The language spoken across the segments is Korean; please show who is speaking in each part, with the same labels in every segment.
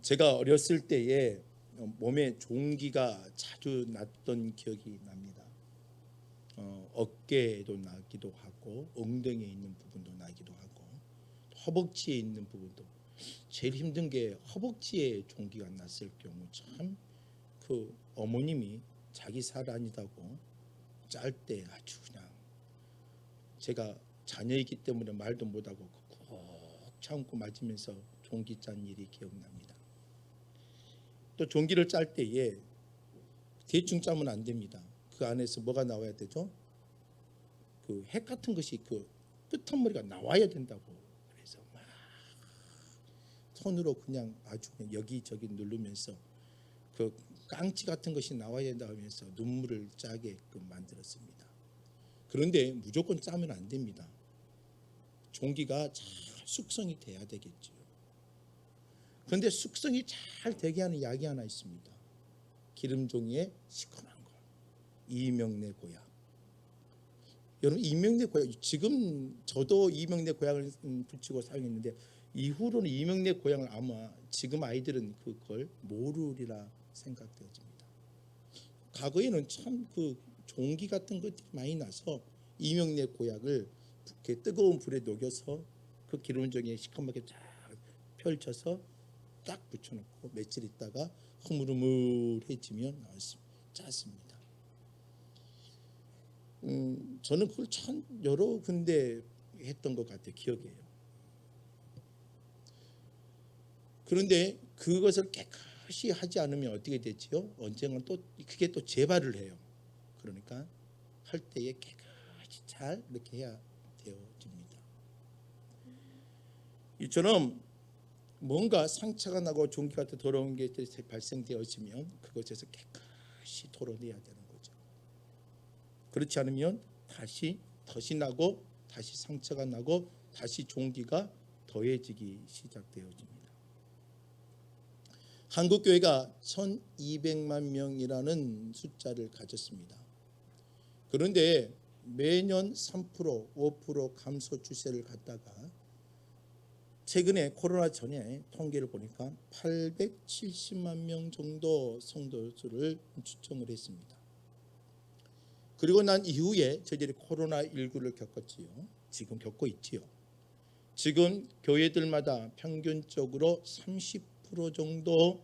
Speaker 1: 제가 어렸을 때에 몸에 종기가 자주 났던 기억이 납니다. 어깨에도 나기도 하고 엉덩이에 있는 부분도 나기도 하고 허벅지에 있는 부분도. 제일 힘든 게 허벅지에 종기가 났을 경우 참 그 어머님이 자기 살 아니다고 짤 때 아주 그냥, 제가 자녀이기 때문에 말도 못하고 꾹 참고 맞으면서 종기 짠 일이 기억납니다. 또 종기를 짤 때에 대충 짜면 안 됩니다. 그 안에서 뭐가 나와야 되죠? 그 핵 같은 것이 그 끝머리가 나와야 된다고. 그래서 막 손으로 그냥 아주 그냥 여기저기 누르면서 그 깡치 같은 것이 나와야 된다 하면서 눈물을 짜게끔 만들었습니다. 그런데 무조건 짜면 안 됩니다. 종기가 잘 숙성이 돼야 되겠죠. 그런데 숙성이 잘 되게 하는 약이 하나 있습니다. 기름종이의 시커먼 거, 이명래 고약. 여러분, 이명래 고약, 지금 저도 이명래 고약을 붙이고 사용했는데 이후로는 이명래 고약을 아마 지금 아이들은 그걸 모르리라 생각되어집니다. 과거에는 참 그 종기 같은 것들이 많이 나서 이명래 고약을 이렇게 뜨거운 불에 녹여서 그 기름종이에 시커멓게 쫙 펼쳐서 딱 붙여놓고 며칠 있다가 흐물흐물해지면 짰습니다. 저는 그걸 참 여러 군데 했던 것 같아요. 기억해요. 그런데 그것을 깨끗이 하지 않으면 어떻게 되지요? 언젠가 또 그게 또 재발을 해요. 그러니까 할 때에 깨끗이 잘 이렇게 해야 되어집니다. 이처럼 뭔가 상처가 나고 종기가 더러운 게 발생되어지면 그것에서 깨끗이 털어내야 되는 거죠. 그렇지 않으면 다시 덫이 나고 다시 상처가 나고 다시 종기가 더해지기 시작되어집니다. 한국교회가 1200만 명이라는 숫자를 가졌습니다. 그런데 매년 3%, 5% 감소 추세를 갖다가 최근에 코로나 전에 통계를 보니까 870만 명 정도 성도 수를 추정을 했습니다. 그리고 난 이후에 저희들이 코로나19를 겪었지요. 지금 겪고 있지요. 지금 교회들마다 평균적으로 30% 정도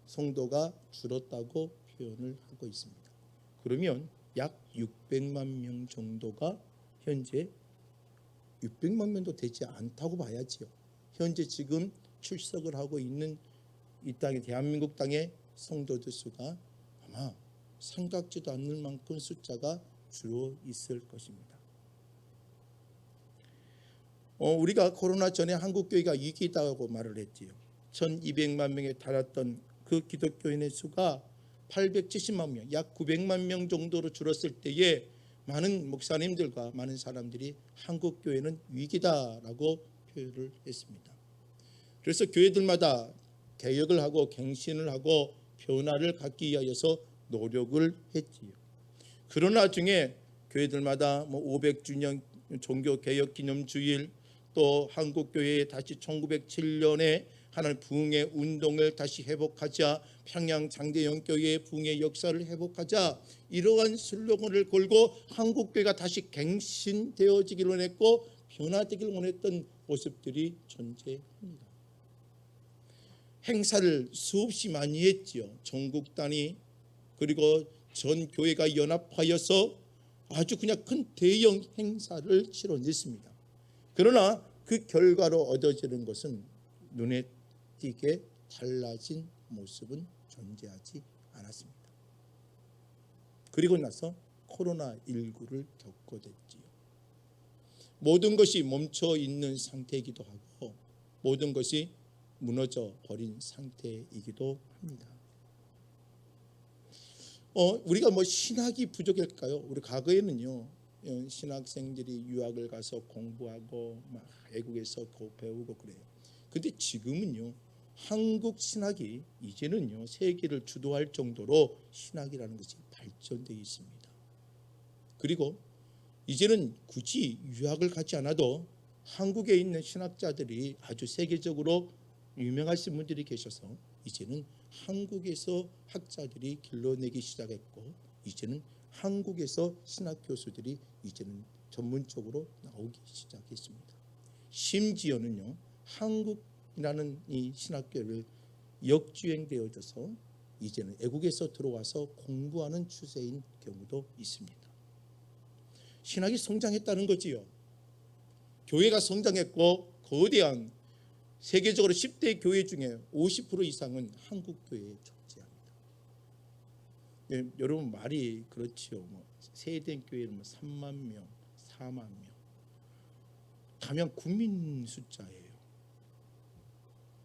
Speaker 1: 성도가 줄었다고 표현을 하고 있습니다. 그러면 약 600만 명 정도가 현재 600만 명도 되지 않다고 봐야지요. 현재 지금 출석을 하고 있는 이 땅의 대한민국 땅의 성도들 수가 아마 생각지도 않을 만큼 숫자가 줄어 있을 것입니다. 우리가 코로나 전에 한국교회가 위기다고 말을 했지요. 1200만 명에 달했던 그 기독교인의 수가 870만 명, 약 900만 명 정도로 줄었을 때에 많은 목사님들과 많은 사람들이 한국교회는 위기다라고 표현을 했습니다. 그래서 교회들마다 개혁을 하고 갱신을 하고 변화를 갖기 위하여서 노력을 했지요. 그러나 중에 교회들마다 500주년 종교개혁기념주일, 또 한국교회에 다시 1907년에 하나님 부흥의 운동을 다시 회복하자, 평양장대영교회의 부흥의 역사를 회복하자, 이러한 슬로건을 걸고 한국교회가 다시 갱신되어지기를 원했고 변화되기를 원했던 모습들이 존재합니다. 행사를 수없이 많이 했지요. 전국 단위 그리고 전 교회가 연합하여서 아주 그냥 큰 대형 행사를 치러냈습니다. 그러나 그 결과로 얻어지는 것은 눈에 띄게 달라진 모습은 존재하지 않았습니다. 그리고 나서 코로나19를 겪게 됐지요. 모든 것이 멈춰 있는 상태이기도 하고 모든 것이 무너져 버린 상태이기도 합니다. 우리가 신학이 부족할까요? 우리 과거에는요, 신학생들이 유학을 가서 공부하고 막 외국에서 배우고 그래요. 근데 지금은요, 한국 신학이 이제는요 세계를 주도할 정도로 신학이라는 것이 발전되어 있습니다. 그리고 이제는 굳이 유학을 가지 않아도 한국에 있는 신학자들이 아주 세계적으로 유명하신 분들이 계셔서 이제는 한국에서 학자들이 길러내기 시작했고, 이제는 한국에서 신학 교수들이 이제는 전문적으로 나오기 시작했습니다. 심지어는요, 한국이라는 이 신학교를 역주행되어져서 이제는 외국에서 들어와서 공부하는 추세인 경우도 있습니다. 신학이 성장했다는 거지요. 교회가 성장했고, 거대한 세계적으로 10대 교회 중에 50% 이상은 한국 교회에 존재합니다. 예, 여러분 말이 그렇지요. 세대인 교회는 3만 명, 4만 명. 가면 국민 숫자예요.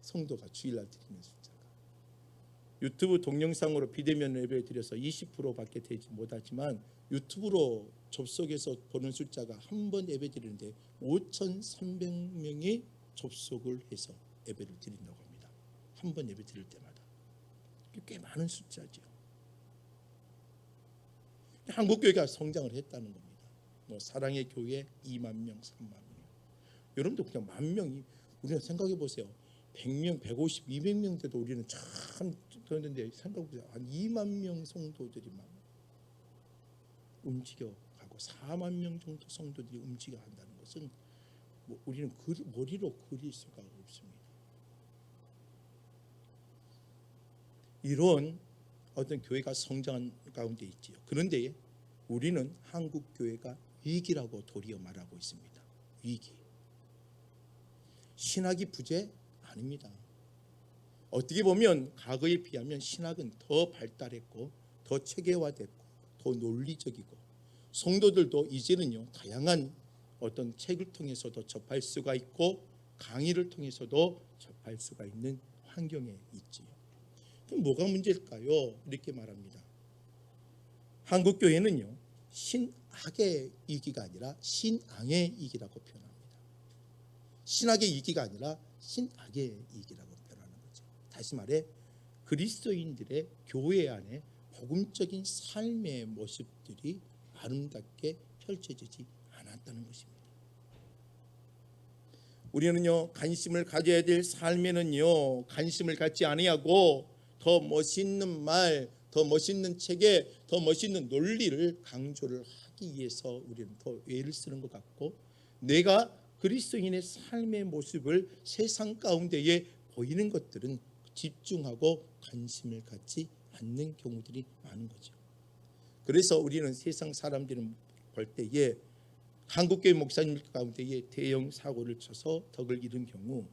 Speaker 1: 성도가 주일날 드리는 숫자가. 유튜브 동영상으로 비대면 예배 드려서 20%밖에 되지 못하지만 유튜브로 접속해서 보는 숫자가 한 번 예배 드리는데 5,300명이 접속을 해서 예배를 드린다고 합니다. 한 번 예배 드릴 때마다. 꽤 많은 숫자죠. 한국교회가 성장을 했다는 겁니다. 사랑의 교회 2만 명, 3만 명. 여러분도 그냥 만 명이, 우리가 생각해 보세요. 100명, 150, 200명 돼도 우리는 참 그런데 생각해 보세요. 한 2만 명 성도들이 막 움직여가고 4만 명 정도 성도들이 움직여 한다는 것은 우리는 머리로 그릴 수가 없습니다. 이런 어떤 교회가 성장한 가운데 있지요. 그런데 우리는 한국 교회가 위기라고 도리어 말하고 있습니다. 위기. 신학이 부재? 아닙니다. 어떻게 보면 과거에 비하면 신학은 더 발달했고 더 체계화됐고 더 논리적이고 성도들도 이제는요 다양한 어떤 책을 통해서도 접할 수가 있고 강의를 통해서도 접할 수가 있는 환경에 있지요. 그럼 뭐가 문제일까요? 이렇게 말합니다. 한국 교회는요 신학의 위기가 아니라 신앙의 위기라고 표현합니다. 신학의 위기가 아니라 신학의 위기라고 표현하는 거죠. 다시 말해 그리스도인들의 교회 안에 복음적인 삶의 모습들이 아름답게 펼쳐지지 않았다는 것입니다. 우리는요 관심을 가져야 될 삶에는요 관심을 갖지 아니하고 더 멋있는 말, 더 멋있는 책에 더 멋있는 논리를 강조를 하기 위해서 우리는 더 애를 쓰는 것 같고, 내가 그리스도인의 삶의 모습을 세상 가운데에 보이는 것들은 집중하고 관심을 갖지 않는 경우들이 많은 거죠. 그래서 우리는 세상 사람들은 볼 때에 한국교회 목사님 가운데에 대형 사고를 쳐서 덕을 잃은 경우,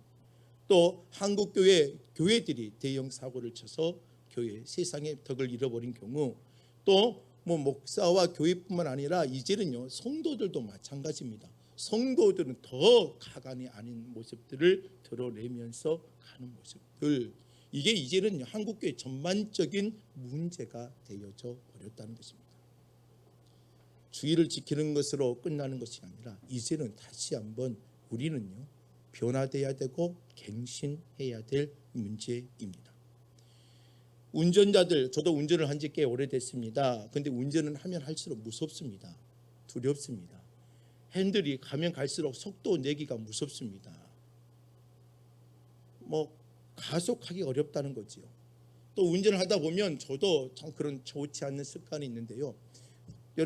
Speaker 1: 또 한국교회 교회들이 대형 사고를 쳐서 교회 세상에 덕을 잃어버린 경우, 또 목사와 교회뿐만 아니라 이제는요 성도들도 마찬가지입니다. 성도들은 더 가관이 아닌 모습들을 드러내면서 가는 모습들, 이게 이제는 한국교회 전반적인 문제가 되어져 버렸다는 것입니다. 주의를 지키는 것으로 끝나는 것이 아니라 이제는 다시 한번 우리는요 변화돼야 되고 갱신해야 될 문제입니다. 운전자들, 저도 운전을 한 지 꽤 오래됐습니다. 그런데 운전을 하면 할수록 무섭습니다. 두렵습니다. 핸들이 가면 갈수록 속도 내기가 무섭습니다. 가속하기 어렵다는 거지요. 또 운전을 하다 보면 저도 참 그런 좋지 않는 습관이 있는데요.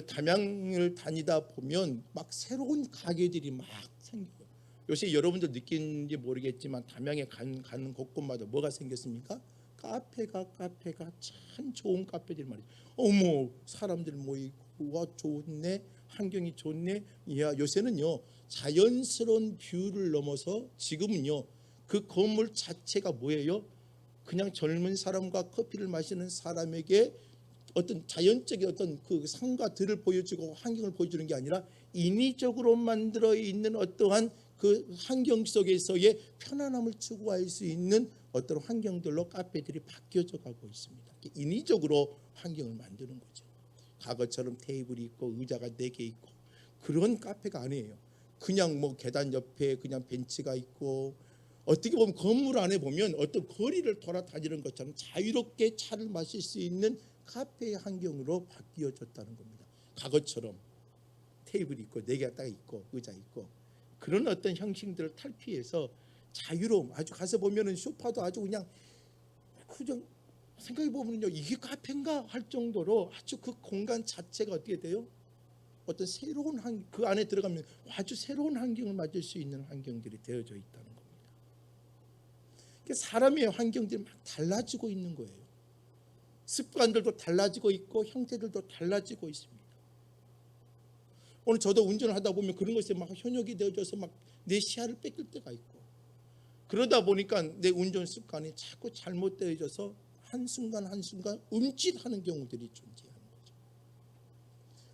Speaker 1: 담양을 다니다 보면 막 새로운 가게들이 막 생겨요. 요새 여러분들 느끼는지 모르겠지만 담양에 가는 곳곳마다 뭐가 생겼습니까? 카페가 참 좋은 카페들 말이죠. 어머, 사람들 모이고 와 좋네, 환경이 좋네. 야, 요새는요 자연스러운 뷰를 넘어서 지금은요 그 건물 자체가 뭐예요? 그냥 젊은 사람과 커피를 마시는 사람에게 어떤 자연적인 어떤 그 상가들을 보여주고 환경을 보여주는 게 아니라 인위적으로 만들어 있는 어떠한 그 환경 속에서의 편안함을 추구할 수 있는 어떤 환경들로 카페들이 바뀌어져 가고 있습니다. 인위적으로 환경을 만드는 거죠. 과거처럼 테이블이 있고 의자가 4개 있고 그런 카페가 아니에요. 그냥 계단 옆에 그냥 벤치가 있고, 어떻게 보면 건물 안에 보면 어떤 거리를 돌아다니는 것처럼 자유롭게 차를 마실 수 있는 카페의 환경으로 바뀌어졌다는 겁니다. 과거처럼 테이블이 있고 4개가 딱 있고 의자 있고 그런 어떤 형식들을 탈피해서 자유로움. 아주 가서 보면은 소파도 아주 그냥 생각해 보면요, 이게 카페인가 할 정도로 아주 그 공간 자체가 어떻게 돼요? 어떤 새로운 그 안에 들어가면 아주 새로운 환경을 맞을 수 있는 환경들이 되어져 있다는 겁니다. 사람의 환경들이 막 달라지고 있는 거예요. 습관들도 달라지고 있고 형태들도 달라지고 있습니다. 오늘 저도 운전을 하다 보면 그런 것에 막 현혹이 되어져서 막 내 시야를 뺏길 때가 있고, 그러다 보니까 내 운전 습관이 자꾸 잘못되어져서 한순간 한순간 움찔하는 경우들이 존재하는 거죠.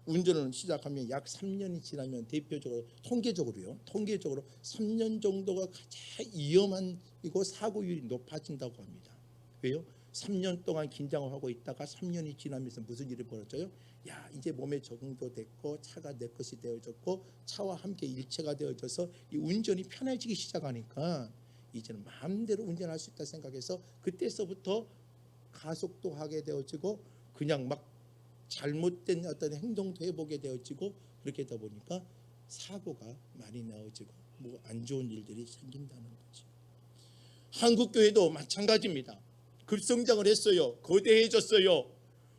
Speaker 1: 운전을 시작하면 약 3년이 지나면 대표적으로 통계적으로 3년 정도가 가장 위험한 이고 사고율이 높아진다고 합니다. 왜요? 3년 동안 긴장을 하고 있다가 3년이 지나면서 무슨 일이 벌어져요? 야, 이제 몸에 적응도 됐고 차가 내 것이 되어졌고 차와 함께 일체가 되어져서 이 운전이 편해지기 시작하니까 이제는 마음대로 운전할 수 있다 생각해서 그때서부터 가속도 하게 되어지고 그냥 막 잘못된 어떤 행동도 해보게 되어지고, 그렇게 되다 보니까 사고가 많이 나오지고 뭐 안 좋은 일들이 생긴다는 거죠. 한국 교회도 마찬가지입니다. 급성장을 했어요. 거대해졌어요.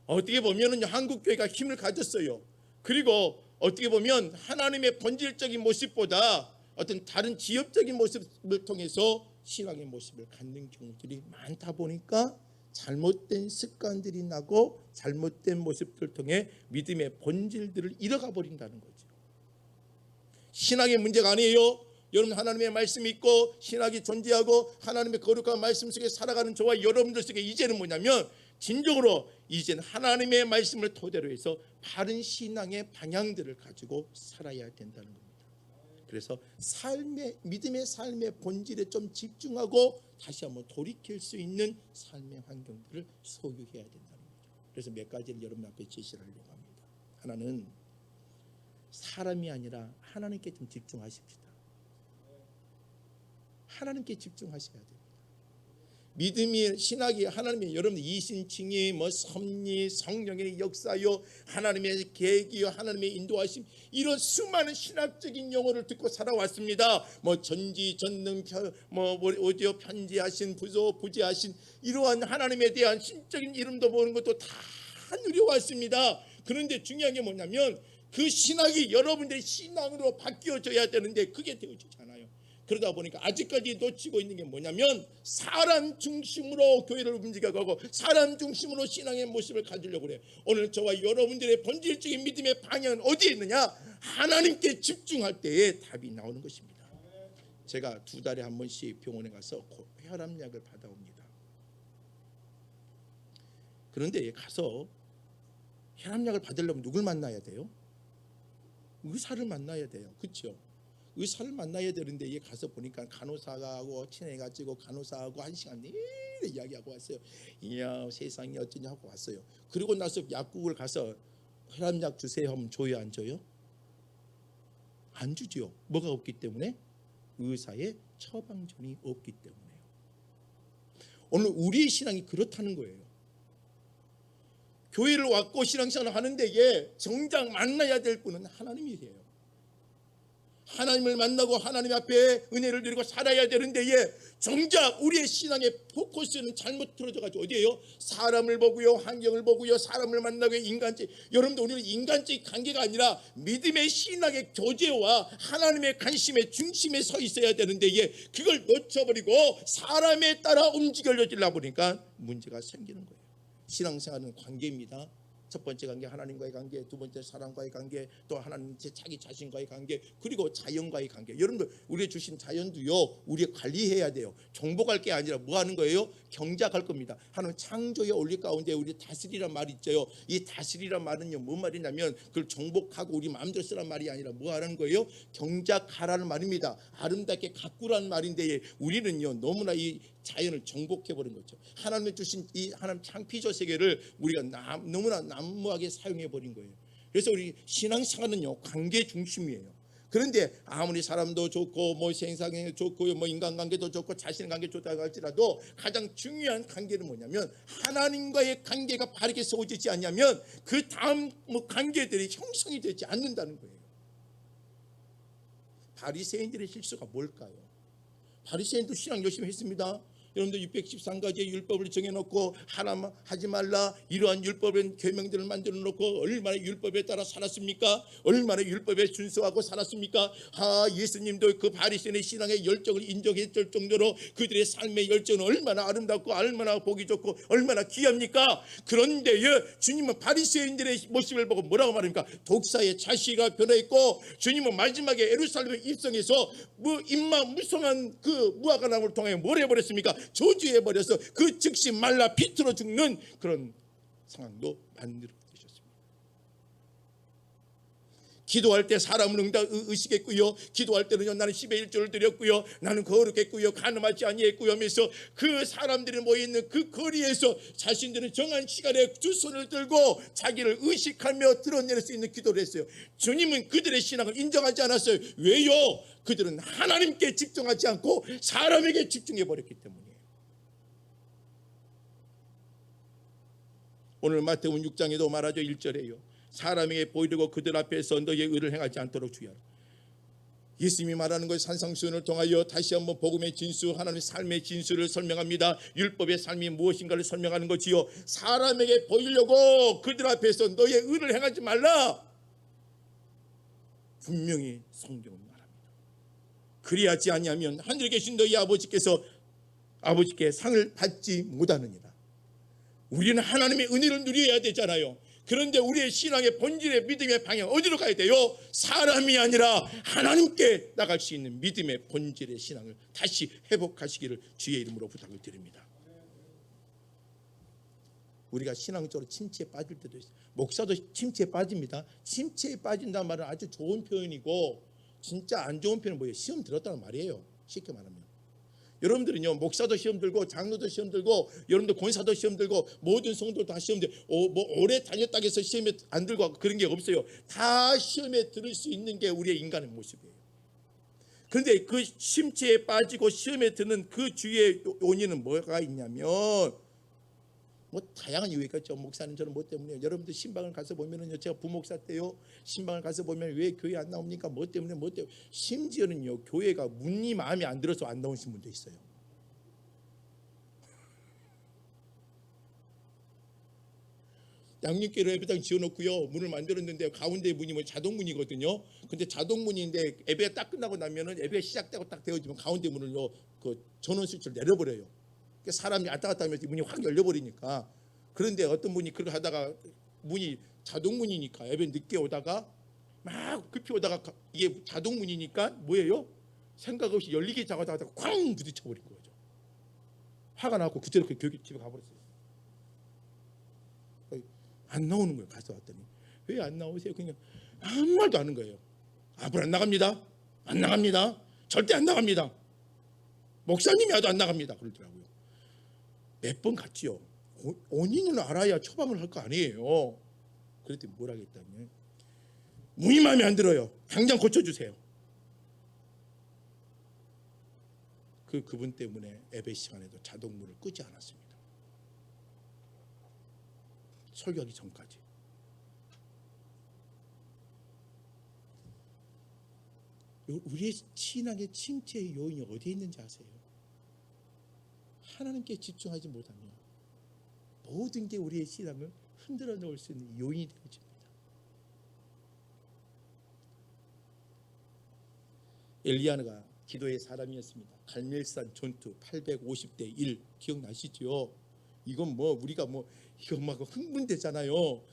Speaker 1: 어떻게 보면은 한국 교회가 힘을 가졌어요. 그리고 어떻게 보면 하나님의 본질적인 모습보다 어떤 다른 지엽적인 모습을 통해서 신앙의 모습을 갖는 경우들이 많다 보니까 잘못된 습관들이 나고 잘못된 모습들을 통해 믿음의 본질들을 잃어가 버린다는 거죠. 신앙의 문제가 아니에요. 여러분, 하나님의 말씀이 있고 신학이 존재하고 하나님의 거룩한 말씀 속에 살아가는 저와 여러분들 속에 이제는 뭐냐면 진정으로 이제는 하나님의 말씀을 토대로 해서 바른 신앙의 방향들을 가지고 살아야 된다는 겁니다. 그래서 믿음의 삶의 본질에 좀 집중하고 다시 한번 돌이킬 수 있는 삶의 환경들을 소유해야 된다는 거죠. 그래서 몇 가지를 여러분 앞에 제시를 하려고 합니다. 하나는 사람이 아니라 하나님께 좀 집중하십시다. 하나님께 집중하셔야 됩니다. 믿음이 신학이 하나님의 여러분들 이신칭이 뭐 섭리 성령의 역사요 하나님의 계획이요 하나님의 인도하심, 이런 수많은 신학적인 용어를 듣고 살아왔습니다. 뭐 전지전능 뭐 어디요 편지하신 부지하신 이러한 하나님에 대한 신적인 이름도 보는 것도 다 누려왔습니다. 그런데 중요한 게 뭐냐면 그 신학이 여러분들의 신앙으로 바뀌어져야 되는데 그게 되어지지 않아요. 그러다 보니까 아직까지 놓치고 있는 게 뭐냐면 사람 중심으로 교회를 움직여가고 사람 중심으로 신앙의 모습을 가지려고 그래요. 오늘 저와 여러분들의 본질적인 믿음의 방향은 어디에 있느냐? 하나님께 집중할 때에 답이 나오는 것입니다. 제가 2달에 한 번씩 병원에 가서 혈압약을 받아옵니다. 그런데 가서 혈압약을 받으려면 누굴 만나야 돼요? 의사를 만나야 돼요. 그렇죠? 의사를 만나야 되는데 이게 가서 보니까 간호사하고 친해가지고 간호사하고 1시간 내내 이야기하고 왔어요. 이야 세상이 어쩌냐 하고 왔어요. 그리고 나서 약국을 가서 혈압약 주세요 하면 줘요, 안 줘요? 안 주죠. 뭐가 없기 때문에? 의사의 처방전이 없기 때문에요. 오늘 우리의 신앙이 그렇다는 거예요. 교회를 왔고 신앙생활을 하는데 예, 정작 만나야 될 분은 하나님이세요. 하나님을 만나고 하나님 앞에 은혜를 누리고 살아야 되는데 예, 정작 우리의 신앙의 포커스는 잘못 틀어져가지고 어디에요? 사람을 보고요, 환경을 보고요, 사람을 만나고 인간적, 여러분들 우리는 인간적 관계가 아니라 믿음의 신앙의 교제와 하나님의 관심의 중심에 서 있어야 되는데 예, 그걸 놓쳐버리고 사람에 따라 움직여지려 보니까 문제가 생기는 거예요. 신앙생활은 관계입니다. 첫 번째 관계 하나님과의 관계, 두 번째 사람과의 관계, 또 하나님 자기 자신과의 관계, 그리고 자연과의 관계. 여러분들 우리 주신 자연도요 우리 관리해야 돼요. 정복할 게 아니라 뭐 하는 거예요? 경작할 겁니다. 하나님 창조의 원리 가운데 우리 다스리란 말이 있죠. 이 다스리란 말은요 뭔 말이냐면 그걸 정복하고 우리 마음대로 쓰란 말이 아니라 뭐 하는 거예요? 경작하라는 말입니다. 아름답게 가꾸라는 말인데 우리는요 너무나 이 자연을 정복해버린 거죠. 하나님이 주신 이 하나님 창피조 세계를 우리가 너무나 난무하게 사용해버린 거예요. 그래서 우리 신앙생활은요 관계 중심이에요. 그런데 아무리 사람도 좋고 뭐 세상에 좋고 뭐 인간관계도 좋고 자신관계 좋다고 할지라도 가장 중요한 관계는 뭐냐면 하나님과의 관계가 바르게 세워지지 않냐면 그 다음 뭐 관계들이 형성이 되지 않는다는 거예요. 바리새인들의 실수가 뭘까요? 바리새인도 신앙 열심히 했습니다. 여러분들 613가지의 율법을 정해놓고 하나 하지 말라 이러한 율법의 계명들을 만들어 놓고 얼마나 율법에 따라 살았습니까? 얼마나 율법에 준수하고 살았습니까? 예수님도 그 바리새인의 신앙의 열정을 인정했을 정도로 그들의 삶의 열정은 얼마나 아름답고 얼마나 보기 좋고 얼마나 귀합니까? 그런데 주님은 바리새인들의 모습을 보고 뭐라고 말합니까? 독사의 자식아 변화했고, 주님은 마지막에 예루살렘에 입성해서 무성한 그 무화과나무를 통해 뭘 해버렸습니까? 저주해버려서 그 즉시 말라 비틀어 죽는 그런 상황도 만들어 주셨습니다. 기도할 때 사람을 의식했고요, 기도할 때는요 나는 10의 1조를 드렸고요, 나는 거룩했고요, 간음하지 아니했고요 하면서 그 사람들이 모여있는 그 거리에서 자신들은 정한 시간에 두 손을 들고 자기를 의식하며 드러낼 수 있는 기도를 했어요. 주님은 그들의 신앙을 인정하지 않았어요. 왜요? 그들은 하나님께 집중하지 않고 사람에게 집중해버렸기 때문이에요. 오늘 마태복음 6장에도 말하죠. 1절에요. 사람에게 보이려고 그들 앞에서 너희의 의를 행하지 않도록 주의하라. 예수님이 말하는 것이 산상수훈을 통하여 다시 한번 복음의 진수, 하나님의 삶의 진수를 설명합니다. 율법의 삶이 무엇인가를 설명하는 거지요. 사람에게 보이려고 그들 앞에서 너희의 의를 행하지 말라. 분명히 성경은 말합니다. 그리하지 아니하면 하늘에 계신 너희 아버지께 상을 받지 못하느니라. 우리는 하나님의 은혜를 누려야 되잖아요. 그런데 우리의 신앙의 본질의 믿음의 방향 어디로 가야 돼요? 사람이 아니라 하나님께 나갈 수 있는 믿음의 본질의 신앙을 다시 회복하시기를 주의 이름으로 부탁을 드립니다. 우리가 신앙적으로 침체에 빠질 때도 있어요. 목사도 침체에 빠집니다. 침체에 빠진다는 말은 아주 좋은 표현이고, 진짜 안 좋은 표현은 뭐예요? 시험 들었다는 말이에요. 쉽게 말하면. 여러분들은요, 목사도 시험 들고 장로도 시험 들고 여러분들 권사도 시험 들고 모든 성도도 다 시험 들고 오래 다녔다고 해서 시험에 안 들고 하고 그런 게 없어요. 다 시험에 들을 수 있는 게 우리의 인간의 모습이에요. 그런데 그 침체에 빠지고 시험에 드는 그 주위의 원인은 뭐가 있냐면, 다양한 이유가 있죠. 목사님 저는 뭐 때문에. 여러분들 신방을 가서 보면은요, 제가 부목사 때요, 신방을 가서 보면 왜 교회 안 나옵니까? 뭐 때문에. 심지어는요, 교회가 문이 마음에 안 들어서 안 나오신 분도 있어요. 양육교회로 예배당 지어놓고요, 문을 만들었는데 가운데 문이 자동문이거든요. 근데 자동문인데 예배가 딱 끝나고 나면은 예배가 시작되고 딱 되어지면 가운데 문을요, 그 전원 스위치를 내려버려요. 사람이 왔다 갔다 하면서 문이 확 열려버리니까. 그런데 어떤 분이 그렇게 하다가 문이 자동문이니까 예배 늦게 오다가 막 급히 오다가 이게 자동문이니까 뭐예요? 생각 없이 열리기 작하다가 쾅 부딪혀버린 거죠. 화가 나고 그대로 그 교회 집에 가버렸어요. 안 나오는 거예요. 가서 왔더니 왜 안 나오세요? 그냥 아무 말도 안 하는 거예요. 앞으로 안 나갑니다. 안 나갑니다. 절대 안 나갑니다. 목사님이 와도 안 나갑니다. 그러더라고요. 몇 번 갔지요. 원인을 알아야 처방을 할 거 아니에요. 그랬더니 뭐라 했다면, 문이 마음에 안 들어요. 당장 고쳐주세요. 그분 때문에 예배 시간에도 자동문을 끄지 않았습니다. 설교하기 전까지. 우리의 신앙의 침체의 요인이 어디에 있는지 아세요? 하나님께 집중하지 못하면 모든 게 우리의 신앙을 흔들어 놓을 수 있는 요인이 되어집니다. 엘리야가 기도의 사람이었습니다. 갈멜산 전투 850대 1 기억나시죠? 이건 우리가 이거 막 흥분되잖아요.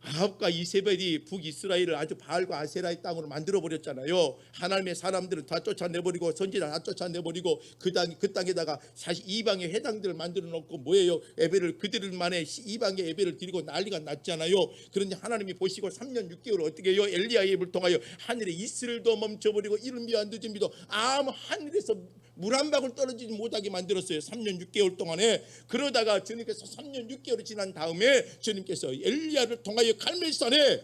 Speaker 1: 아합과 이세벨이 북이스라엘을 아주 바알과 아세라의 땅으로 만들어 버렸잖아요. 하나님의 사람들을 다 쫓아내버리고 선지자 다 쫓아내버리고 그 땅에다가 사실 이방의 회당들을 만들어 놓고 뭐예요? 예배를 그들만의 이방의 예배를 드리고 난리가 났잖아요. 그런데 하나님이 보시고 3년 6개월 어떻게 해요? 엘리야의 입을 통하여 하늘에 이슬도 멈춰버리고 이른비와 늦은비도 아무 하늘에서 물 한 방울 떨어지지 못하게 만들었어요. 3년 6개월 동안에. 그러다가 주님께서 3년 6개월이 지난 다음에 주님께서 엘리야를 통하여 갈멜산에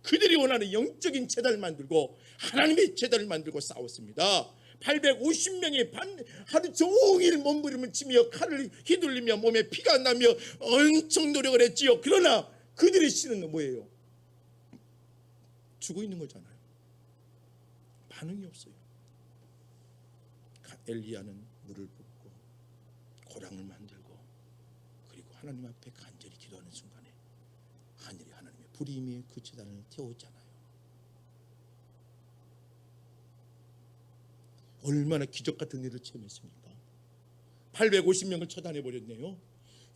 Speaker 1: 그들이 원하는 영적인 제단을 만들고 하나님의 제단을 만들고 싸웠습니다. 850명이 하루 종일 몸부림을 치며 칼을 휘둘리며 몸에 피가 나며 엄청 노력을 했지요. 그러나 그들의 신은 뭐예요? 죽어 있는 거잖아요. 반응이 없어요. 엘리야는 물을 붓고 고랑을 만들고 그리고 하나님 앞에 간절히 기도하는 순간에 하늘이 하나님의 불이 임해 그 제단을 태웠잖아요. 얼마나 기적 같은 일을 체험했습니까? 850명을 처단해 버렸네요.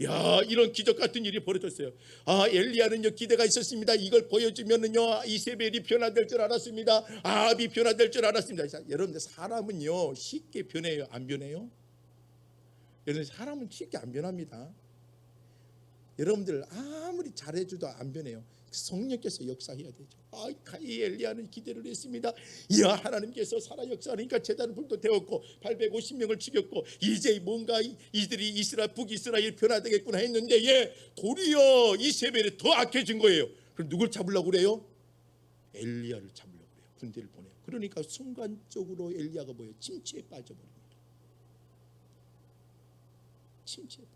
Speaker 1: 야, 이런 기적 같은 일이 벌어졌어요. 엘리야는요 기대가 있었습니다. 이걸 보여주면은요 이세벨이 변화될 줄 알았습니다. 아합이 변화될 줄 알았습니다. 자, 여러분들 사람은요 쉽게 변해요, 안 변해요? 여러분 사람은 쉽게 안 변합니다. 여러분들 아무리 잘해줘도 안 변해요. 성령께서 역사해야 되죠. 이 엘리야는 기대를 했습니다. 이야, 하나님께서 살아 역사하니까 제단은 불도 태웠고 850명을 죽였고 이제 뭔가 이들이 북이스라엘 변화되겠구나 했는데 도리어 이세벨이 더 악해진 거예요. 그럼 누굴 잡으려고 그래요? 엘리야를 잡으려고 그래요. 군대를 보내요. 그러니까 순간적으로 엘리야가 뭐예요? 침체에 빠져버립니다. 침체에 빠져.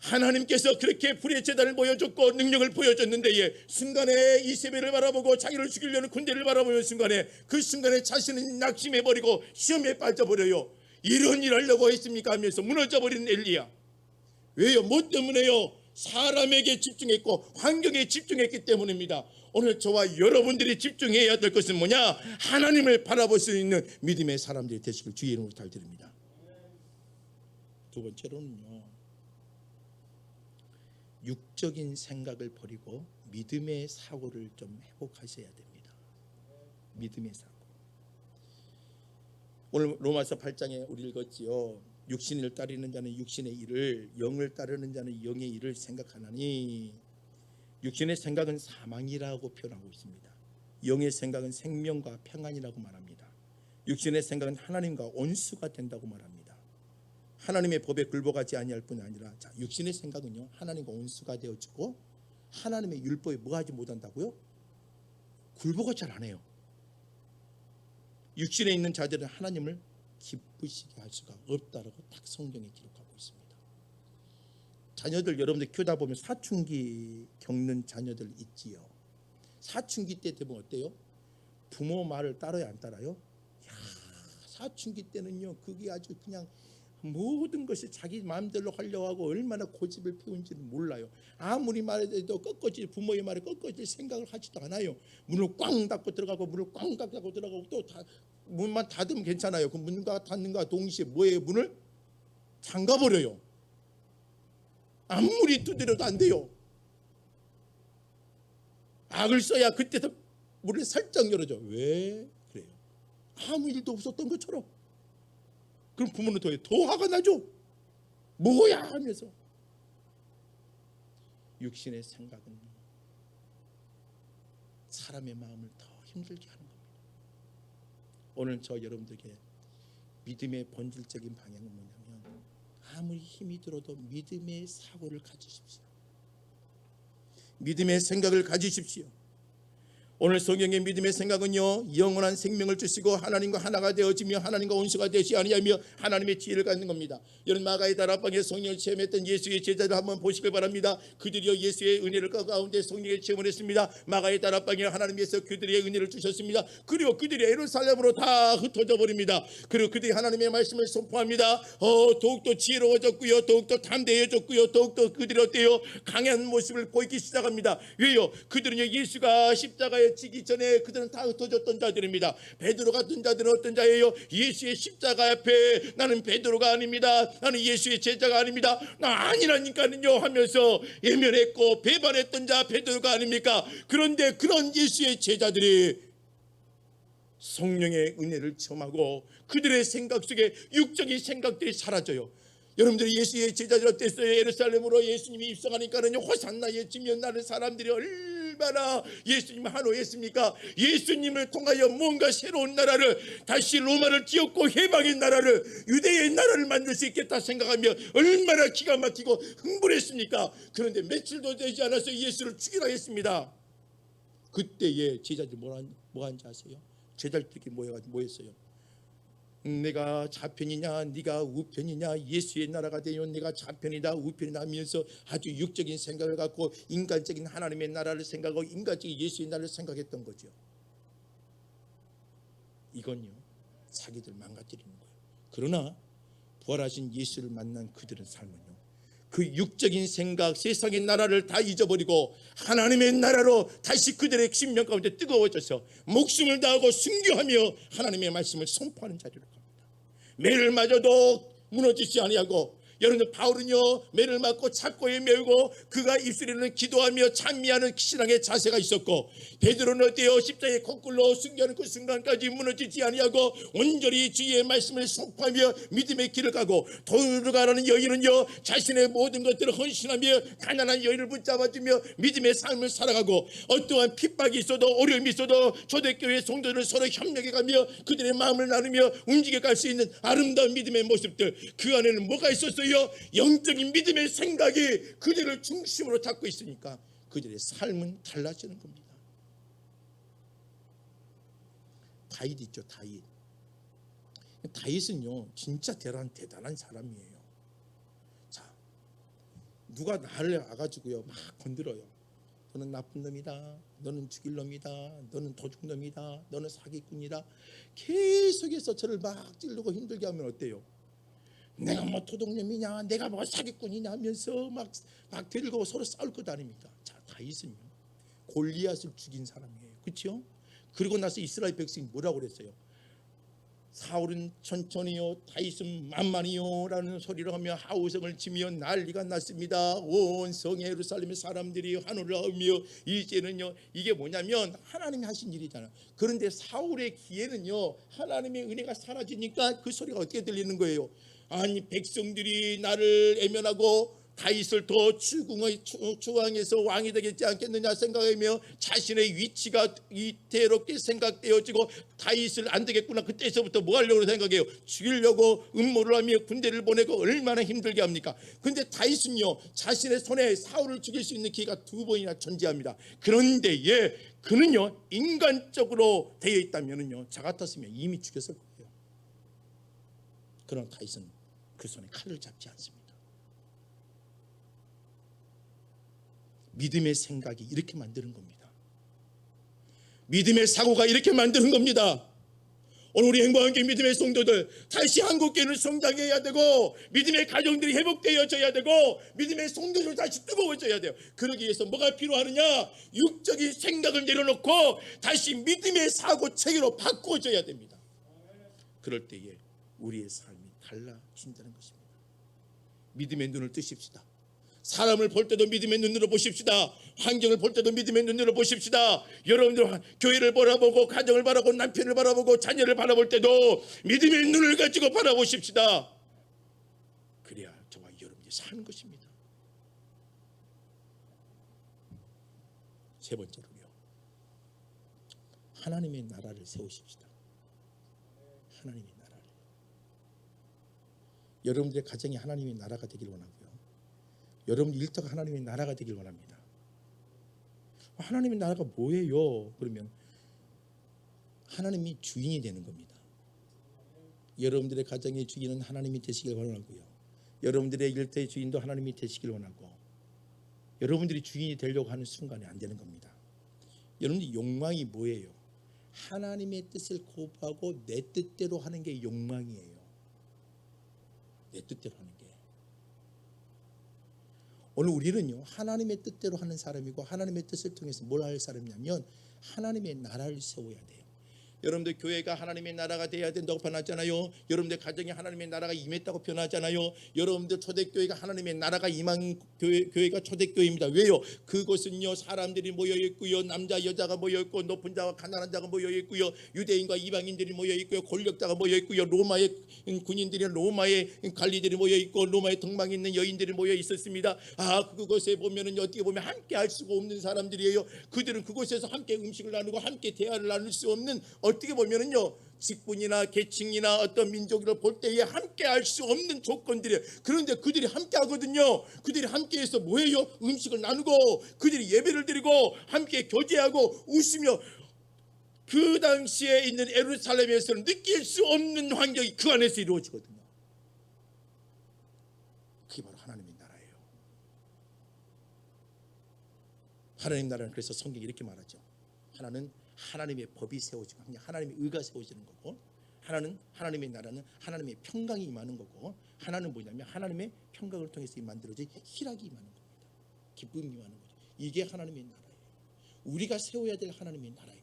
Speaker 1: 하나님께서 그렇게 불의 제단을 보여줬고 능력을 보여줬는데 순간에 이세벨을 바라보고 자기를 죽이려는 군대를 바라보는 순간에 그 순간에 자신은 낙심해버리고 시험에 빠져버려요. 이런 일 하려고 했습니까 하면서 무너져버린 엘리야. 왜요? 뭐 때문에요? 사람에게 집중했고 환경에 집중했기 때문입니다. 오늘 저와 여러분들이 집중해야 될 것은 뭐냐? 하나님을 바라볼 수 있는 믿음의 사람들이 되시길 주의 이름으로 달드립니다. 두 번째로는요, 육적인 생각을 버리고 믿음의 사고를 좀 회복하셔야 됩니다. 믿음의 사고. 오늘 로마서 8장에 우리 읽었지요. 육신을 따르는 자는 육신의 일을, 영을 따르는 자는 영의 일을 생각하나니, 육신의 생각은 사망이라고 표현하고 있습니다. 영의 생각은 생명과 평안이라고 말합니다. 육신의 생각은 하나님과 온수가 된다고 말합니다. 하나님의 법에 굴복하지 아니할 뿐 아니라, 자, 육신의 생각은요 하나님과 온수가 되어지고 하나님의 율법에 뭐 하지 못한다고요? 굴복을 잘 안 해요. 육신에 있는 자들은 하나님을 기쁘시게 할 수가 없다라고 딱 성경에 기록하고 있습니다. 자녀들 여러분들 키우다 보면 사춘기 겪는 자녀들 있지요. 사춘기 때 되면 어때요? 부모 말을 따라요, 안 따라요? 사춘기 때는요 그게 아주 그냥 모든 것이 자기 마음대로 하려고 하고 얼마나 고집을 피운지는 몰라요. 아무리 말해도 꺾어질, 부모의 말에 꺾어질 생각을 하지도 않아요. 문을 꽝 닫고 들어가고 문을 꽝 닫고 들어가고 또 문만 닫으면 괜찮아요. 그 문과 닫는가 동시에 뭐예요? 문을 잠가버려요. 아무리 두드려도 안 돼요. 악을 써야 그때도 문을 살짝 열어줘. 왜 그래요? 아무 일도 없었던 것처럼. 그럼 부모는 더 화가 나죠. 뭐야 하면서. 육신의 생각은 사람의 마음을 더 힘들게 하는 겁니다. 오늘 저 여러분들에게 믿음의 본질적인 방향은 뭐냐면, 아무리 힘이 들어도 믿음의 사고를 가지십시오. 믿음의 생각을 가지십시오. 오늘 성경의 믿음의 생각은요, 영원한 생명을 주시고 하나님과 하나가 되어지며 하나님과 온수가 되시 아니하며 하나님의 지혜를 갖는 겁니다. 여러분 마가의 다락방에 성령을 체험했던 예수의 제자들 한번 보시길 바랍니다. 그들이요 예수의 은혜를 가운데 성령의 체험을 했습니다. 마가의 다락방에 하나님께서 그들의 은혜를 주셨습니다. 그리고 그들이 예루살렘으로 다 흩어져 버립니다. 그리고 그들이 하나님의 말씀을 선포합니다. 더욱더 지혜로워졌고요, 더욱더 담대해졌고요, 더욱더 그들이 어때요? 강한 모습을 보이기 시작합니다. 왜요? 그들은요 예수가 십자가에 지기 전에 그들은 다 흩어졌던 자들입니다. 베드로 같은 자들은 어떤 자예요? 예수의 십자가 앞에 나는 베드로가 아닙니다, 나는 예수의 제자가 아닙니다, 나 아니라니까는요 하면서 예면했고 배반했던 자 베드로가 아닙니까? 그런데 그런 예수의 제자들이 성령의 은혜를 체험하고 그들의 생각 속에 육적인 생각들이 사라져요. 여러분들이 예수의 제자들 어땠어요? 예루살렘으로 예수님이 입성하니까는 호산나에 치며 나는 사람들이 얼마나 예수님을 환호했습니까? 예수님을 통하여 뭔가 새로운 나라를, 다시 로마를 뒤엎고 해방의 나라를, 유대의 나라를 만들 수 있겠다 생각하며 얼마나 기가 막히고 흥분했습니까? 그런데 며칠도 되지 않아서 예수를 죽이라 했습니다. 그때에 제자들이 뭐 한지 아세요? 제자들끼리 모였어요. 내가 좌편이냐 네가 우편이냐, 예수의 나라가 되면 내가 좌편이다 우편이다 하면서 아주 육적인 생각을 갖고 인간적인 하나님의 나라를 생각하고 인간적인 예수의 나라를 생각했던 거죠. 이건요 자기들 망가뜨리는 거예요. 그러나 부활하신 예수를 만난 그들은 삶은요 그 육적인 생각, 세상의 나라를 다 잊어버리고 하나님의 나라로 다시 그들의 심령 가운데 뜨거워져서 목숨을 다하고 순교하며 하나님의 말씀을 선포하는 자리로 갑니다. 매를 맞아도 무너지지 아니하고, 여러분들 바울은요 매를 맞고 착고에 메우고 그가 입술에는 기도하며 찬미하는 신앙의 자세가 있었고, 베드로는 어때요? 십자가에 거꾸로 순교하는 그 순간까지 무너지지 아니하고 온전히 주의 말씀을 선포하며 믿음의 길을 가고, 도르가라는 여인은요 자신의 모든 것들을 헌신하며 가난한 여인을 붙잡아주며 믿음의 삶을 살아가고, 어떠한 핍박이 있어도 어려움이 있어도 초대교회 성도들 서로 협력해가며 그들의 마음을 나누며 움직여갈 수 있는 아름다운 믿음의 모습들, 그 안에는 뭐가 있었어요? 영적인 믿음의 생각이 그들을 중심으로 잡고 있으니까 그들의 삶은 달라지는 겁니다. 다윗 있죠. 다윗은요 진짜 대단한 사람이에요. 자, 누가 나를 와가지고요 막 건드려요. 너는 나쁜 놈이다, 너는 죽일 놈이다, 너는 도둑놈이다, 너는 사기꾼이다, 계속해서 저를 막 찌르고 힘들게 하면 어때요? 내가 뭐 도둑놈이냐, 내가 뭐 사기꾼이냐 하면서 막 데리고 서로 싸울 것 아닙니까? 자, 다윗은요 골리앗을 죽인 사람이에요. 그렇죠? 그리고 나서 이스라엘 백성이 뭐라고 그랬어요? 사울은 천천히요, 다윗은 만만히요 라는 소리를 하며 하우성을 치며 난리가 났습니다. 온 성 예루살렘의 사람들이 환호를 하며, 이제는요 이게 뭐냐면 하나님이 하신 일이잖아요. 그런데 사울의 귀에는요 하나님의 은혜가 사라지니까 그 소리가 어떻게 들리는 거예요? 아니, 백성들이 나를 애면하고 다윗을 더 추앙해서 왕이 되겠지 않겠느냐 생각하며 자신의 위치가 위태롭게 생각되어지고, 다윗을 안 되겠구나, 그때서부터 뭐 하려고 생각해요? 죽이려고 음모를 하며 군대를 보내고 얼마나 힘들게 합니까? 근데 다윗은요 자신의 손에 사울을 죽일 수 있는 기회가 2번이나 존재합니다. 그런데 그는요 인간적으로 되어 있다면요 저 같았으면 이미 죽였을 거예요. 그러나 다윗은 그 손에 칼을 잡지 않습니다. 믿음의 생각이 이렇게 만드는 겁니다. 믿음의 사고가 이렇게 만드는 겁니다. 오늘 우리 행복한교회 믿음의 성도들, 다시 한국교회는 성장해야 되고 믿음의 가정들이 회복되어져야 되고 믿음의 성도들 다시 뜨거워져야 돼요. 그러기 위해서 뭐가 필요하느냐? 육적인 생각을 내려놓고 다시 믿음의 사고 체계로 바꾸어져야 됩니다. 그럴 때에 우리의 삶이 달라진다는 것입니다. 믿음의 눈을 뜨십시다. 사람을 볼 때도 믿음의 눈으로 보십시다. 환경을 볼 때도 믿음의 눈으로 보십시다. 여러분들 교회를 바라보고 가정을 바라보고 남편을 바라보고 자녀를 바라볼 때도 믿음의 눈을 가지고 바라보십시다. 그래야 저와 여러분이 사는 것입니다. 세 번째로요, 하나님의 나라를 세우십시다. 하나님의 나라를. 여러분들의 가정이 하나님의 나라가 되길 원하고요, 여러분 일터가 하나님의 나라가 되길 원합니다. 하나님의 나라가 뭐예요? 그러면 하나님이 주인이 되는 겁니다. 여러분들의 가정의 주인은 하나님이 되시길 원하고요, 여러분들의 일터의 주인도 하나님이 되시길 원하고, 여러분들이 주인이 되려고 하는 순간에 안 되는 겁니다. 여러분들 욕망이 뭐예요? 하나님의 뜻을 거부하고 내 뜻대로 하는 게 욕망이에요. 내 뜻대로 하는 게. 오늘 우리는요 하나님의 뜻대로 하는 사람이고, 하나님의 뜻을 통해서 뭘 할 사람이냐면 하나님의 나라를 세워야 돼요. 여러분들 교회가 하나님의 나라가 돼야 된다고 변하잖아요. 여러분들 가정이 하나님의 나라가 임했다고 변하잖아요. 여러분들 초대교회가 하나님의 나라가 임한 교회가 초대교회입니다. 왜요? 그곳은요 사람들이 모여있고요, 남자 여자가 모여있고, 높은 자와 가난한 자가 모여있고요, 유대인과 이방인들이 모여있고요, 권력자가 모여있고요, 로마의 군인들이, 로마의 관리들이 모여있고, 로마의 덕망이 있는 여인들이 모여있었습니다. 그곳에 보면은 어떻게 보면 함께 할 수가 없는 사람들이에요. 그들은 그곳에서 함께 음식을 나누고 함께 대화를 나눌 수 없는, 어떻게 보면은요 직분이나 계층이나 어떤 민족을 볼 때에 함께 할 수 없는 조건들이에요. 그런데 그들이 함께 하거든요. 그들이 함께해서 뭐예요? 음식을 나누고 그들이 예배를 드리고 함께 교제하고 웃으며, 그 당시에 있는 예루살렘에서는 느낄 수 없는 환경이 그 안에서 이루어지거든요. 그게 바로 하나님의 나라예요. 하나님 나라는, 그래서 성경이 이렇게 말하죠. 하나는 하나님의 법이 세워지고 하나님의 의가 세워지는 거고, 하나님의 나라는 하나님의 평강이 임하는 거고, 하나는 뭐냐면 하나님의 평강을 통해서 만들어진 희락이 임하는 겁니다. 기쁨이 임하는 거죠. 이게 하나님의 나라예요. 우리가 세워야 될 하나님의 나라입니다.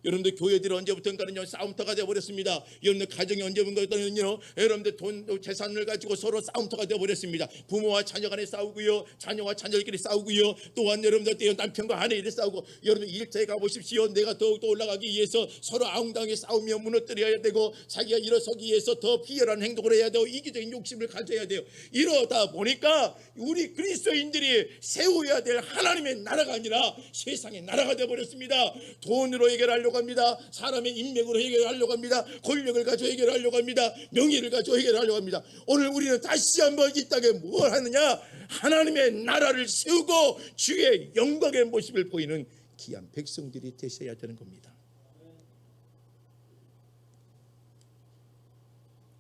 Speaker 1: 여러분들 교회들이 언제부턴가는요 싸움터가 되어버렸습니다. 여러분들 가정이 언제부턴가는요 여러분들 돈 재산을 가지고 서로 싸움터가 되어버렸습니다. 부모와 자녀 간에 싸우고요, 자녀와 자녀들끼리 싸우고요, 또한 여러분들 남편과 아내들이 싸우고, 여러분 일터에 가보십시오. 내가 더욱더 올라가기 위해서 서로 아웅당하게 싸우며 무너뜨려야 되고, 자기가 일어서기 위해서 더 비열한 행동을 해야 되고, 이기적인 욕심을 가져야 돼요. 이러다 보니까 우리 그리스도인들이 세워야 될 하나님의 나라가 아니라 세상의 나라가 되어버렸습니다. 돈으로 해결하려고 합니다. 사람의 인맥으로 해결하려고 합니다. 권력을 가지고 해결하려고 합니다. 명예를 가지고 해결하려고 합니다. 오늘 우리는 다시 한번 이 땅에 뭘 하느냐? 하나님의 나라를 세우고 주의 영광의 모습을 보이는 귀한 백성들이 되셔야 되는 겁니다.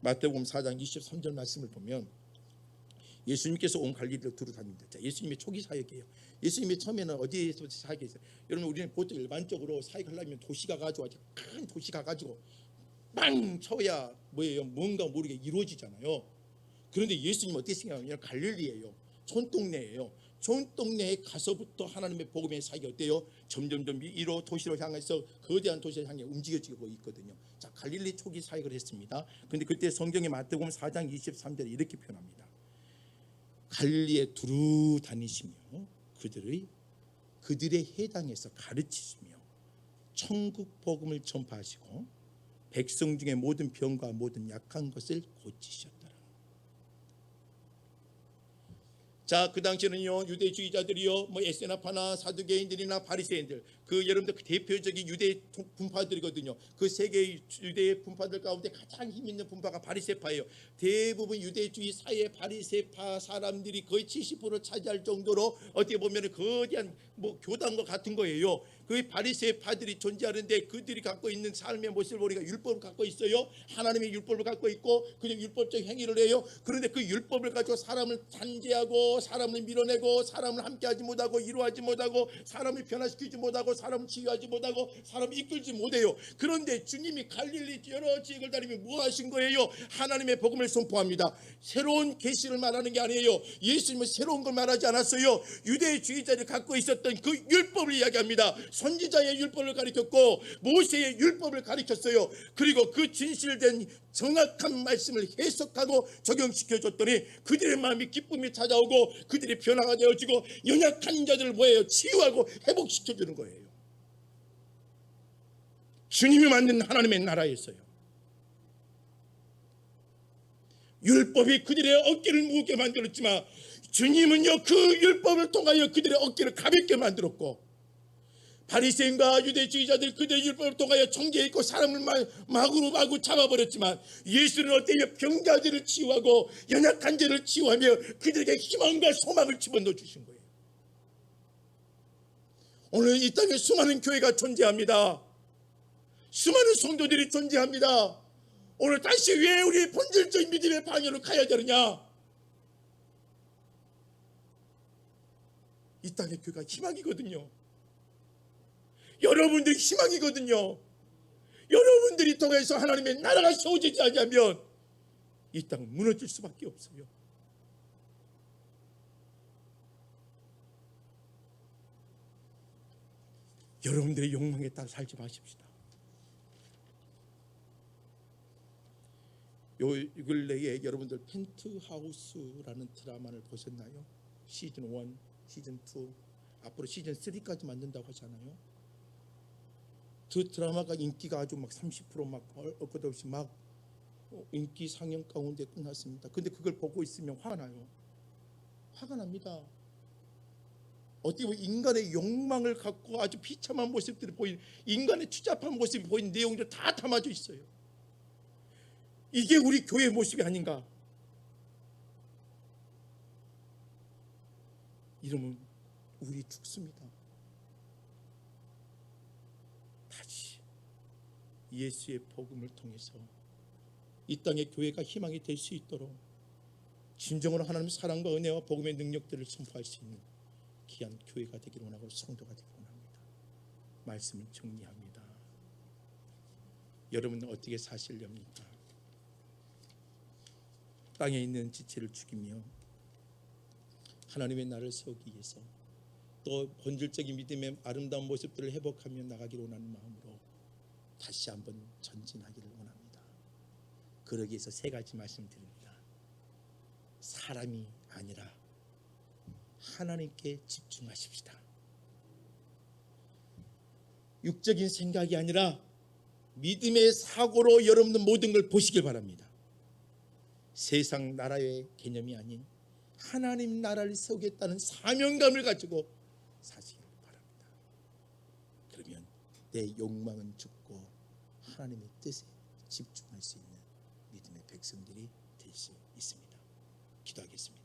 Speaker 1: 마태복음 4장 23절 말씀을 보면 예수님께서 온 갈릴리를 두루 다닙니다. 예수님의 초기 사역이에요. 예수님이 처음에는 어디에서 사역했어요? 여러분 우리는 보통 일반적으로 사역하려면 도시 가가지고 아주 큰 도시 가가지고 빵 쳐야 뭐예요? 뭔가 모르게 이루어지잖아요. 그런데 예수님 어떻게 생각하냐면 갈릴리예요. 촌동네예요. 촌동네에 가서부터 하나님의 복음의 사역이 어때요? 점점점 이로 도시로 향해서 거대한 도시를 향해 움직여지고 있거든요. 자, 갈릴리 초기 사역을 했습니다. 그런데 그때 성경의 마태복음 4장 23절에 이렇게 표현합니다. 갈릴리에 두루 다니시며 그들의 해당에서 가르치시며 천국 복음을 전파하시고 백성 중에 모든 병과 모든 약한 것을 고치셨더라. 자, 그 당시에는요 유대주의자들이요 뭐 에세나파나 사두개인들이나 바리새인들, 그 여러분들 그 대표적인 유대 분파들이거든요. 그 세 개의 유대 분파들 가운데 가장 힘 있는 분파가 바리새파예요. 대부분 유대주의 사회 바리새파 사람들이 거의 70% 차지할 정도로 어떻게 보면 거대한 뭐 교단과 같은 거예요. 그 바리새파들이 존재하는데 그들이 갖고 있는 삶의 모습을 보니까 율법을 갖고 있어요. 하나님의 율법을 갖고 있고 그냥 율법적 행위를 해요. 그런데 그 율법을 가지고 사람을 단죄하고 사람을 밀어내고 사람을 함께하지 못하고 이루하지 못하고 사람을 변화시키지 못하고 사람을 치유하지 못하고 사람을 이끌지 못해요. 그런데 주님이 갈릴리 여러 지역을 다니며 뭐 하신 거예요? 하나님의 복음을 선포합니다. 새로운 계시를 말하는 게 아니에요. 예수님은 새로운 걸 말하지 않았어요. 유대주의자들이 갖고 있었던 그 율법을 이야기합니다. 선지자의 율법을 가르쳤고 모세의 율법을 가르쳤어요. 그리고 그 진실된 정확한 말씀을 해석하고 적용시켜줬더니 그들의 마음이 기쁨이 찾아오고 그들이 변화가 되어지고 연약한 자들을 뭐예요? 치유하고 회복시켜주는 거예요. 주님이 만든 하나님의 나라였어요. 율법이 그들의 어깨를 무겁게 만들었지만 주님은요 그 율법을 통하여 그들의 어깨를 가볍게 만들었고, 바리새인과 유대주의자들 그들의 율법을 통하여 정죄했고 사람을 마구 잡아버렸지만 예수는 어때요? 병자들을 치유하고 연약한 자를 치유하며 그들에게 희망과 소망을 집어넣어 주신 거예요. 오늘 이 땅에 수많은 교회가 존재합니다. 수많은 성도들이 존재합니다. 오늘 다시 왜 우리 본질적인 믿음의 방향으로 가야 되느냐? 이 땅의 교회가 희망이거든요. 여러분들이 희망이거든요. 여러분들이 통해서 하나님의 나라가 세워지지 않으면 이 땅은 무너질 수밖에 없어요. 여러분들의 욕망에 따라 살지 마십시다. 요 근래에 여러분들 펜트하우스라는 드라마를 보셨나요? 시즌 1, 시즌 2, 앞으로 시즌 3까지 만든다고 하잖아요. 그 드라마가 인기가 아주 막 30% 막 엇것없이 막 인기 상영 가운데 끝났습니다. 근데 그걸 보고 있으면 화가 나요. 화가 납니다. 어떻게 보면 인간의 욕망을 갖고 아주 비참한 모습들이 보이는, 인간의 추잡한 모습이 보이는 내용들 다 담아져 있어요. 이게 우리 교회의 모습이 아닌가? 이러면 우리 죽습니다. 다시 예수의 복음을 통해서 이 땅의 교회가 희망이 될 수 있도록 진정으로 하나님의 사랑과 은혜와 복음의 능력들을 선포할 수 있는 귀한 교회가 되기를 원하고 성도가 되기를 원합니다. 말씀을 정리합니다. 여러분은 어떻게 사시렵니까? 땅에 있는 지체를 죽이며 하나님의 나라를 세우기 위해서 또 본질적인 믿음의 아름다운 모습들을 회복하며 나가기를 원하는 마음으로 다시 한번 전진하기를 원합니다. 그러기 위해서 세 가지 말씀드립니다. 사람이 아니라 하나님께 집중하십시다. 육적인 생각이 아니라 믿음의 사고로 여러분들 모든 걸 보시길 바랍니다. 세상 나라의 개념이 아닌 하나님 나라를 세우겠다는 사명감을 가지고 사시길 바랍니다. 그러면 내 욕망은 죽고 하나님의 뜻에 집중할 수 있는 믿음의 백성들이 될 수 있습니다. 기도하겠습니다.